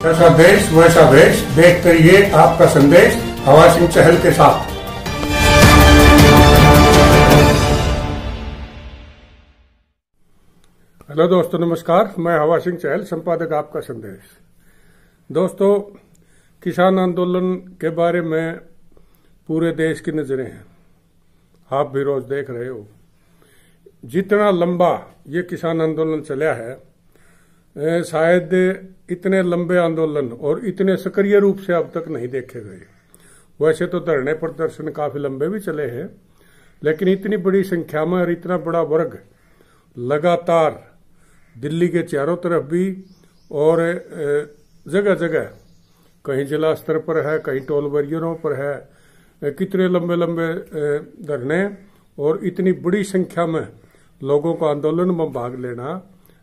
जैसा देश वैसा भेष, देखते रहिए आपका संदेश हवा सिंह चहल के साथ। हेलो दोस्तों, नमस्कार। मैं हवा सिंह चहल, संपादक आपका संदेश। दोस्तों, किसान आंदोलन के बारे में पूरे देश की नजरें हैं। आप भी रोज देख रहे हो जितना लंबा ये किसान आंदोलन चला है, शायद इतने लंबे आंदोलन और इतने सक्रिय रूप से अब तक नहीं देखे गए। वैसे तो धरने प्रदर्शन काफी लंबे भी चले हैं, लेकिन इतनी बड़ी संख्या में और इतना बड़ा वर्ग लगातार दिल्ली के चारों तरफ भी और जगह जगह, कहीं जिला स्तर पर है, कहीं टोल बैरियरों पर है, कितने लंबे लंबे धरने और इतनी बड़ी संख्या में लोगों को आंदोलन में भाग लेना,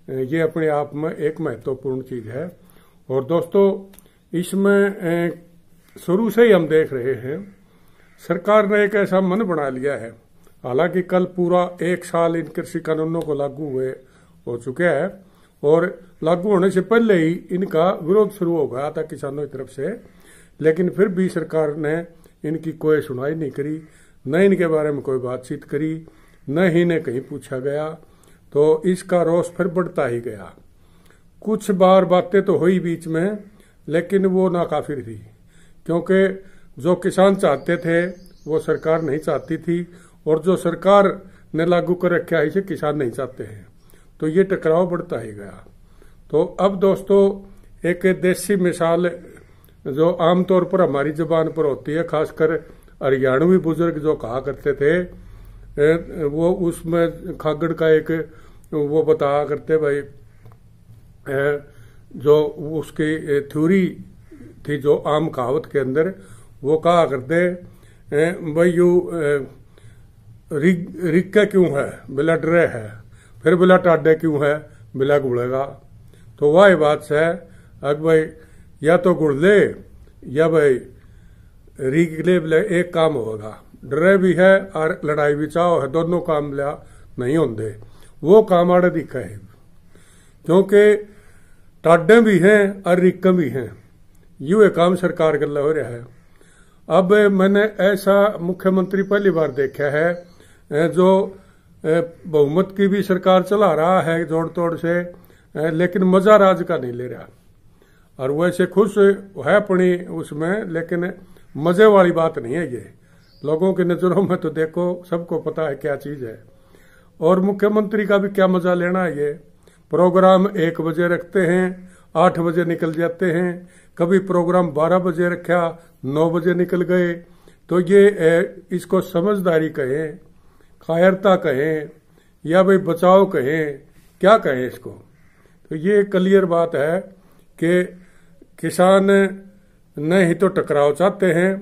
ये अपने आप में एक महत्वपूर्ण चीज है। और दोस्तों, इसमें शुरू से ही हम देख रहे हैं सरकार ने एक ऐसा मन बना लिया है। हालांकि कल पूरा 1 साल इन कृषि कानूनों को लागू हुए हो चुके हैं और लागू होने से पहले ही इनका विरोध शुरू हो गया था किसानों की तरफ से, लेकिन फिर भी सरकार ने इनकी कोई सुनवाई नहीं करी, न इनके बारे में कोई बातचीत करी, न ही इन्हें कहीं पूछा गया। तो इसका रोष फिर बढ़ता ही गया। कुछ बार बातें तो हुई बीच में, लेकिन वो नाकाफिर थी, क्योंकि जो किसान चाहते थे वो सरकार नहीं चाहती थी, और जो सरकार ने लागू कर रखा है इसे किसान नहीं चाहते हैं। तो ये टकराव बढ़ता ही गया। तो अब दोस्तों, एक देसी मिसाल जो आमतौर पर हमारी जुबान पर होती है, खासकर हरियाणवी बुजुर्ग जो कहा करते थे, वो उसमें खागड़ का एक वो बताया करते भाई, जो उसकी थ्योरी थी जो आम कहावत के अंदर, वो कहा करते भाई यू रिक्का क्यों है बिला डरे है, फिर बिला टाडे क्यों है बिला गुड़ेगा। तो वह बात है अग भाई, या तो गुड़ ले या भाई रिक ले, बिला एक काम होगा। डरे भी है और लड़ाई भी चाहो है, दोनों काम लिया नहीं होंगे। वो काम आड़े दिखा है, क्योंकि टाडे भी हैं और रिक्का भी हैं। ये काम सरकार गल्ला हो रहा है। अब मैंने ऐसा मुख्यमंत्री पहली बार देखा है जो बहुमत की भी सरकार चला रहा है जोड़ तोड़ से, लेकिन मजा राज का नहीं ले रहा। और वैसे खुश है अपनी उसमें, लेकिन मजे वाली बात नहीं है ये। लोगों की नजरों में तो देखो, सबको पता है क्या चीज है। और मुख्यमंत्री का भी क्या मजा लेना है। ये प्रोग्राम 1 बजे रखते हैं, 8 बजे निकल जाते हैं। कभी प्रोग्राम 12 बजे रखा, 9 बजे निकल गए। तो ये इसको समझदारी कहें, कायरता कहें, या भाई बचाव कहें, क्या कहें इसको। तो ये क्लियर बात है कि किसान न ही तो टकराव चाहते हैं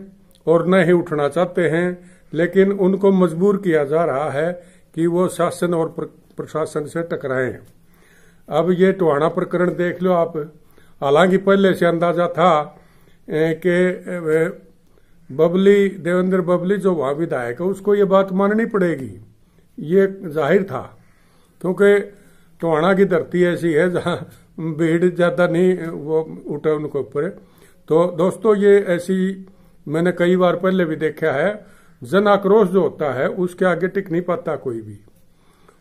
और न ही उठना चाहते हैं, लेकिन उनको मजबूर किया जा रहा है कि वो शासन और प्रशासन से टकराएं। अब ये टोहाना प्रकरण देख लो आप। हालांकि पहले से अंदाजा था कि बबली, देवेंद्र बबली जो वहां विधायक है, उसको ये बात माननी पड़ेगी, ये जाहिर था, क्योंकि टोहाना की धरती ऐसी है जहां भीड़ ज्यादा नहीं वो उठे उनके ऊपर। तो दोस्तों, ये ऐसी मैंने कई बार पहले भी देखा है, जन आक्रोश जो होता है उसके आगे टिक नहीं पाता कोई भी।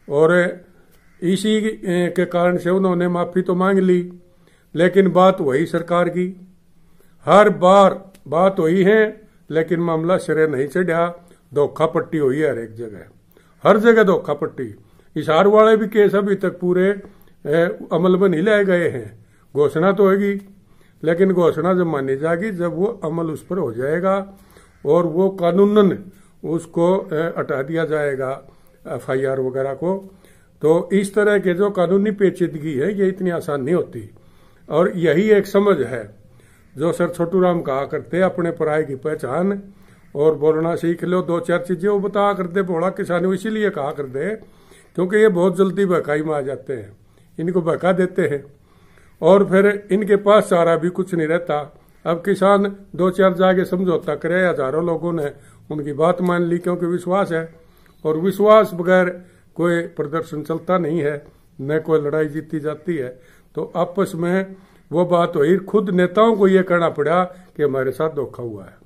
और इसी के कारण से उन्होंने माफी तो मांग ली, लेकिन बात वही सरकार की। हर बार बात वही है, लेकिन मामला सिरे नहीं चढ़ा। धोखा पट्टी हुई है हर एक जगह, हर जगह धोखा पट्टी। हिसार वाले भी केस अभी तक पूरे अमल में नहीं लाए गए हैं। घोषणा तो होगी, लेकिन घोषणा जब मानी जाएगी जब वो अमल उस पर हो जाएगा और वो कानूनन उसको हटा दिया जाएगा, FIR वगैरह को। तो इस तरह के जो कानूनी पेचीदगी है, ये इतनी आसान नहीं होती। और यही एक समझ है जो सर छोटू राम कहा करते, अपने पराये की पहचान और बोलना सीख लो। 2-4 चीजें वो बताया करते भोला किसान, इसीलिए कहा करते क्योंकि ये बहुत जल्दी बहकाई में आ जाते हैं, इनको बहका देते हैं और फिर इनके पास चारा भी कुछ नहीं रहता। अब किसान 2-4 जाके समझौता करे, हजारों लोगों ने उनकी बात मान ली क्योंकि विश्वास है, और विश्वास बगैर कोई प्रदर्शन चलता नहीं है, न कोई लड़ाई जीती जाती है। तो आपस में वो बात हुई, खुद नेताओं को ये कहना पड़ा कि हमारे साथ धोखा हुआ है।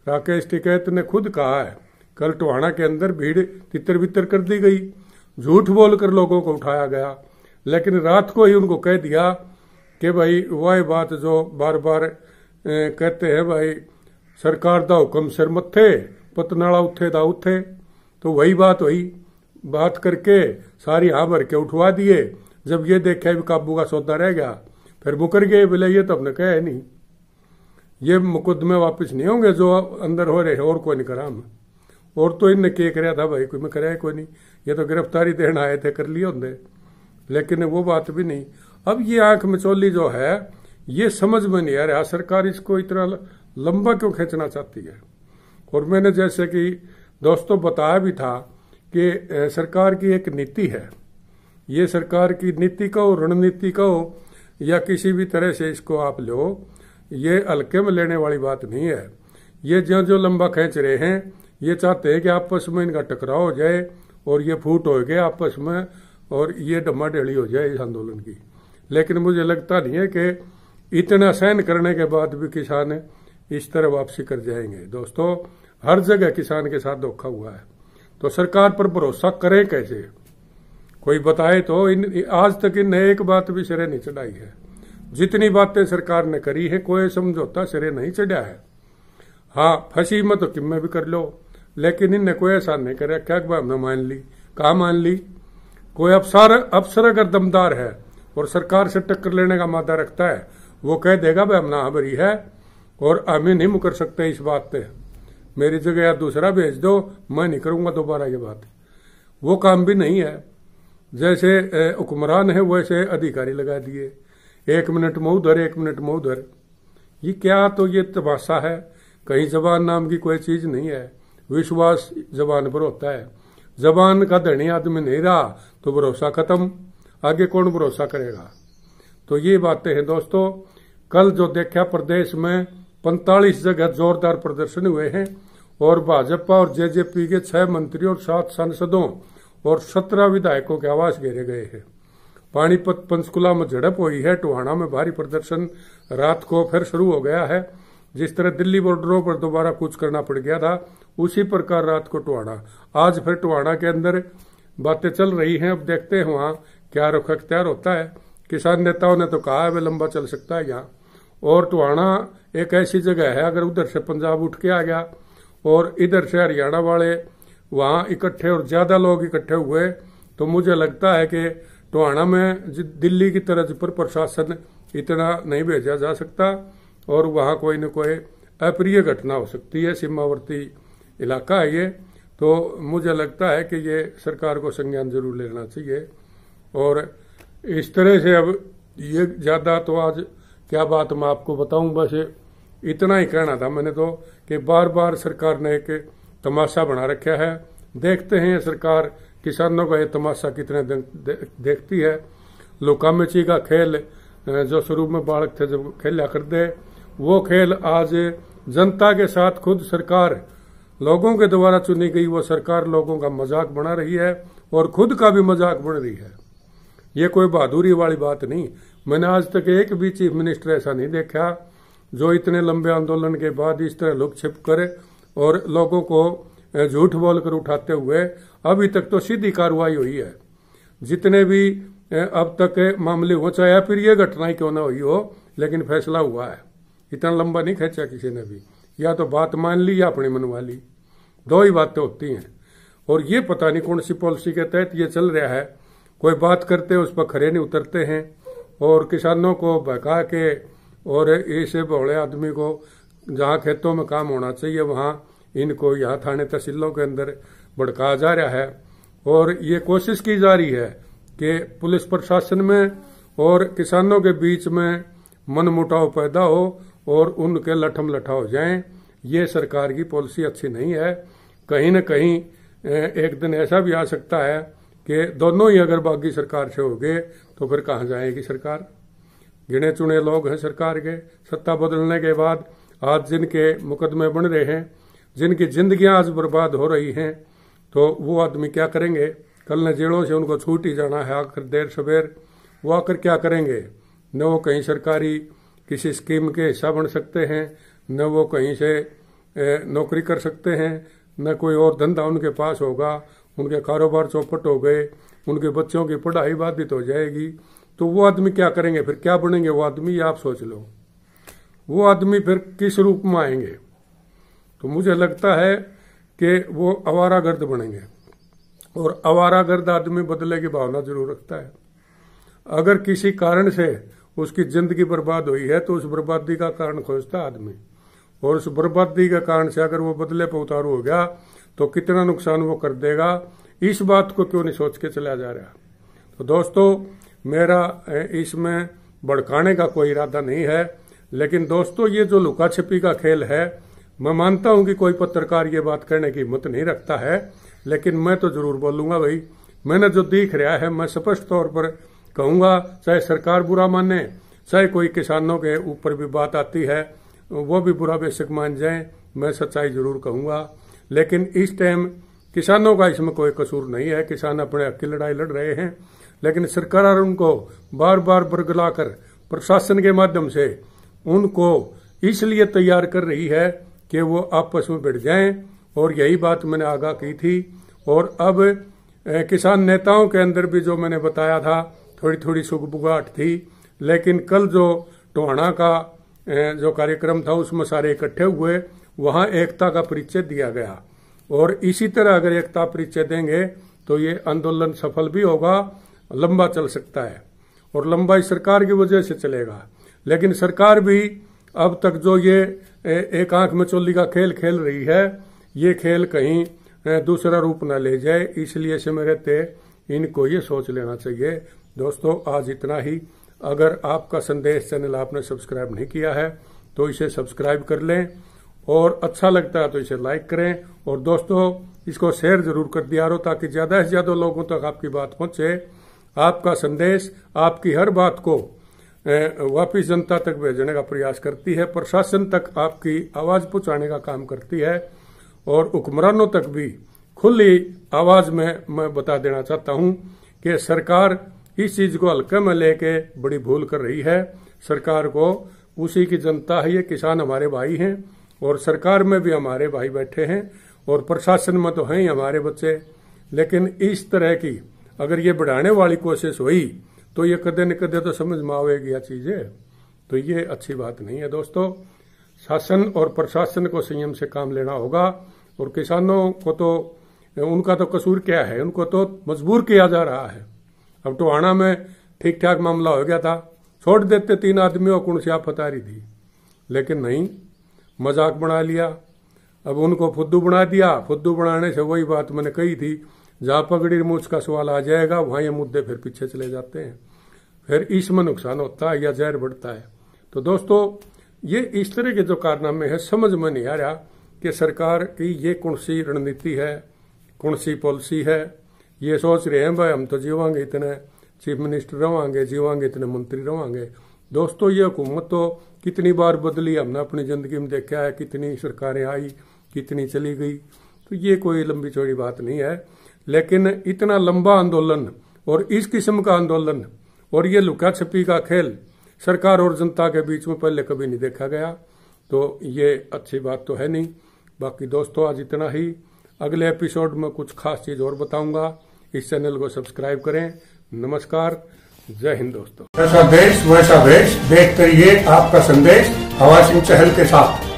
राकेश टिकैत ने खुद कहा है, कल टोहाना के अंदर भीड़ तितर बितर कर दी गई, झूठ बोलकर लोगों को उठाया गया, लेकिन रात को ही उनको कह दिया कि भाई वह बात जो बार बार कहते हैं, भाई सरकार दा हुक्म सिर मत्थे, पतनाला उठे दा उठे। तो वही बात हुई, बात करके सारी हाँ भर के उठवा दिए। जब ये देखा भी काबू का सौदा रह गया, फिर मुकर गए, बोले ये तो हमने कहा है नहीं, ये मुकदमे वापस नहीं होंगे जो अंदर हो रहे हैं, और कोई नहीं करा हम, और तो इनने के कराया था भाई, कोई मैं कराया कोई नहीं, ये तो गिरफ्तारी देना आए थे, कर लिए होंगे, लेकिन वो बात भी नहीं। अब ये आंख मिचौली जो है, ये समझ में नहीं आ रहा सरकार इसको इतना लंबा क्यों खींचना चाहती है। और मैंने जैसे कि दोस्तों बताया भी था कि सरकार की एक नीति है, ये सरकार की नीति कहो, रणनीति कहो, या किसी भी तरह से इसको आप लो, ये हल्के में लेने वाली बात नहीं है। ये जो लंबा खींच रहे हैं, ये चाहते हैं कि आपस में इनका टकराव हो जाए और ये फूट हो गए आपस में, और ये डमाडेली हो जाए इस आंदोलन की। लेकिन मुझे लगता नहीं है कि इतना सहन करने के बाद भी किसान इस तरह वापसी कर जाएंगे। दोस्तों, हर जगह किसान के साथ धोखा हुआ है, तो सरकार पर भरोसा करें कैसे? कोई बताए तो। आज तक इन्हें एक बात भी सिरे नहीं चढ़ाई है। जितनी बातें सरकार ने करी है, कोई समझौता सिरे नहीं चढ़ा है। हाँ, फंसी में तो किम्मे भी कर लो, लेकिन इनने कोई ऐसा नहीं करे क्या हमने मान ली, कहा मान ली। कोई अफसर अगर दमदार है और सरकार से टक्कर लेने का मादा रखता है, वो कह देगा भाई हमने हाँ भरी है और हमें नहीं मुकर सकते इस बात पे, मेरी जगह या दूसरा भेज दो, मैं नहीं करूंगा दोबारा ये बात। वो काम भी नहीं है। जैसे हुक्मरान है वैसे अधिकारी लगा दिए, 1 मिनट में उधर 1 मिनट में उधर। ये क्या, तो ये तमाशा है। कहीं जबान नाम की कोई चीज नहीं है, विश्वास जबान पर होता है। जबान का धनी आदमी नहीं रहा तो भरोसा खत्म, आगे कौन भरोसा करेगा। तो ये बातें हैं दोस्तों। कल जो देखा, प्रदेश में 45 जगह जोरदार प्रदर्शन हुए हैं और भाजपा और जेजेपी के 6 मंत्री और 7 सांसदों और 17 विधायकों के आवास घेरे गए हैं। पानीपत पंचकुला में झड़प हुई है, टोहाना में भारी प्रदर्शन रात को फिर शुरू हो गया है। जिस तरह दिल्ली बॉर्डरों पर दोबारा कूच करना पड़ गया था, उसी प्रकार रात को टोहाना, आज फिर टोहाना के अंदर बातें चल रही हैं। अब देखते हैं वहां क्या रुख अख्तियार होता है। किसान नेताओं ने तो कहा है वे लंबा चल सकता है यहाँ। और टोहाना एक ऐसी जगह है, अगर उधर से पंजाब उठ के आ गया और इधर से हरियाणा वाले वहां इकट्ठे और ज्यादा लोग इकट्ठे हुए, तो मुझे लगता है कि टोहाना में दिल्ली की तरह पर प्रशासन इतना नहीं भेजा जा सकता और वहां कोई न कोई अप्रिय घटना हो सकती है। सीमावर्ती इलाका है ये, तो मुझे लगता है कि ये सरकार को संज्ञान जरूर लेना चाहिए। और इस तरह से अब ये ज्यादा तो आज क्या बात मैं आपको बताऊं, बस इतना ही कहना था मैंने तो कि बार बार सरकार ने एक तमाशा बना रखा है। देखते हैं सरकार किसानों का ये तमाशा कितने देखती है। लुका मिची का खेल जो शुरू में बालक थे जब खेला करते, वो खेल आज जनता के साथ खुद सरकार, लोगों के द्वारा चुनी गई वो सरकार लोगों का मजाक बना रही है और खुद का भी मजाक बन रही है। ये कोई बहादुरी वाली बात नहीं। मैंने आज तक एक भी चीफ मिनिस्टर ऐसा नहीं देखा जो इतने लंबे आंदोलन के बाद इस तरह लुक छिप करे और लोगों को झूठ बोलकर उठाते हुए। अभी तक तो सीधी कार्रवाई हुई है। जितने भी अब तक मामले हो, चाहे फिर ये घटना क्यों ना हुई हो, लेकिन फैसला हुआ है। इतना लंबा नहीं खींचा किसी ने भी, या तो बात मान ली या अपनी मनवा ली, दो ही बातें होती हैं। और ये पता नहीं कौन सी पॉलिसी के तहत ये चल रहा है। कोई बात करते उस पर खरे नहीं उतरते हैं और किसानों को बहका के और ऐसे भोले आदमी को जहाँ खेतों में काम होना चाहिए वहाँ इनको यहाँ थाने तहसीलों के अंदर भड़काया जा रहा है। और ये कोशिश की जा रही है कि पुलिस प्रशासन में और किसानों के बीच में मनमुटाव पैदा हो और उनके लठम लठा हो जाएं। ये सरकार की पॉलिसी अच्छी नहीं है। कहीं न कहीं एक दिन ऐसा भी आ सकता है कि दोनों ही अगर बागी सरकार से हो गए तो फिर कहाँ जाएगी सरकार। गिने चुने लोग हैं सरकार के। सत्ता बदलने के बाद आज जिनके मुकदमे बन रहे हैं, जिनकी जिंदगियां आज बर्बाद हो रही हैं, तो वो आदमी क्या करेंगे? कल न जेलों से उनको छूट ही जाना है आकर देर सवेर। वो आकर क्या करेंगे? न वो कहीं सरकारी किसी स्कीम के हिस्सा बन सकते हैं, न वो कहीं से नौकरी कर सकते हैं, न कोई और धंधा उनके पास होगा। उनके कारोबार चौपट हो गए, उनके बच्चों की पढ़ाई बाधित हो जाएगी। तो वो आदमी क्या करेंगे, फिर क्या बनेंगे वो आदमी, आप सोच लो। वो आदमी फिर किस रूप में आएंगे? तो मुझे लगता है कि वो आवारागर्द बनेंगे। और आवारागर्द आदमी बदले की भावना जरूर रखता है। अगर किसी कारण से उसकी जिंदगी बर्बाद हुई है तो उस बर्बादी का कारण खोजता आदमी, और उस बर्बादी के कारण से अगर वो बदले पर उतारू हो गया तो कितना नुकसान वो कर देगा, इस बात को क्यों नहीं सोच के चला जा रहा। तो दोस्तों, मेरा इसमें भड़काने का कोई इरादा नहीं है, लेकिन दोस्तों ये जो लुका छिपी का खेल है, मैं मानता हूं कि कोई पत्रकार ये बात करने की हिम्मत नहीं रखता है, लेकिन मैं तो जरूर बोलूंगा भाई, मैंने जो दिख रहा है मैं स्पष्ट तौर पर कहूंगा, चाहे सरकार बुरा माने, चाहे कोई किसानों के ऊपर भी बात आती है वो भी बुरा बेशक मान जाए, मैं सच्चाई जरूर कहूंगा। लेकिन इस टाइम किसानों का इसमें कोई कसूर नहीं है, किसान अपने हक की लड़ाई लड़ रहे हैं, लेकिन सरकार उनको बार बार बरगलाकर प्रशासन के माध्यम से उनको इसलिए तैयार कर रही है कि वो आपस में भिड़ जाएं, और यही बात मैंने आगाह की थी। और अब किसान नेताओं के अंदर भी जो मैंने बताया था थोड़ी थोड़ी सुगबुगाहट थी, लेकिन कल जो टोहाना का जो कार्यक्रम था उसमें सारे इकट्ठे हुए, वहां एकता का परिचय दिया गया। और इसी तरह अगर एकता परिचय देंगे तो ये आंदोलन सफल भी होगा, लंबा चल सकता है, और लंबा इस सरकार की वजह से चलेगा। लेकिन सरकार भी अब तक जो ये एक आंख में चोली का खेल खेल रही है, ये खेल कहीं दूसरा रूप न ले जाए, इसलिए से मेरे ते इनको ये सोच लेना चाहिए। दोस्तों, आज इतना ही। अगर आपका संदेश चैनल आपने सब्सक्राइब नहीं किया है तो इसे सब्सक्राइब कर लें, और अच्छा लगता है तो इसे लाइक करें, और दोस्तों इसको शेयर जरूर कर दिया करो ताकि ज्यादा से ज्यादा लोगों तक आपकी बात पहुंचे। आपका संदेश आपकी हर बात को वापिस जनता तक भेजने का प्रयास करती है, प्रशासन तक आपकी आवाज पहुंचाने का काम करती है, और हुक्मरानों तक भी खुली आवाज में मैं बता देना चाहता हूं कि सरकार इस चीज को हल्के में लेके बड़ी भूल कर रही है। सरकार को उसी की जनता है, ये किसान हमारे भाई हैं, और सरकार में भी हमारे भाई बैठे हैं, और प्रशासन में तो हैं ही हमारे बच्चे। लेकिन इस तरह की अगर ये बढ़ाने वाली कोशिश हुई तो ये कदे न कदे तो समझ में आवेगी यह चीजें, तो ये अच्छी बात नहीं है। दोस्तों, शासन और प्रशासन को संयम से काम लेना होगा, और किसानों को तो उनका तो कसूर क्या है, उनको तो मजबूर किया जा रहा है। अब टोहाना में ठीक ठाक मामला हो गया था, छोड़ देते 3 आदमियों को, उनसे आफत आ रही थी, लेकिन नहीं, मजाक बना लिया। अब उनको फुद्दू बना दिया। फुद्दू बनाने से वही बात मैंने कही थी, जहां पगड़ी मूछ का सवाल आ जाएगा वहां ये मुद्दे फिर पीछे चले जाते हैं, फिर इसमें नुकसान होता है या जहर बढ़ता है। तो दोस्तों, ये इस तरह के जो कारनामे हैं, समझ में नहीं आ रहा कि सरकार की ये कौन सी रणनीति है, कौन सी पॉलिसी है। ये सोच रहे हैं भाई हम तो जीवांगे इतने चीफ मिनिस्टर रवांगे, जीवांगे इतने मंत्री रवांगे। दोस्तों, ये हुकूमत तो कितनी बार बदली, हमने अपनी जिंदगी में देखा है, कितनी सरकारें आई, कितनी चली गई। तो ये कोई लंबी चौड़ी बात नहीं है, लेकिन इतना लंबा आंदोलन और इस किस्म का आंदोलन और ये लुका छिपी का खेल सरकार और जनता के बीच में पहले कभी नहीं देखा गया, तो ये अच्छी बात तो है नहीं। बाकी दोस्तों, आज इतना ही। अगले एपिसोड में कुछ खास चीज और बताऊंगा। इस चैनल को सब्सक्राइब करें। नमस्कार, जय हिंद दोस्तों। ऐसा देश वैसा भेष, देखते रहिए आपका संदेश हवा सिंह चहल के साथ।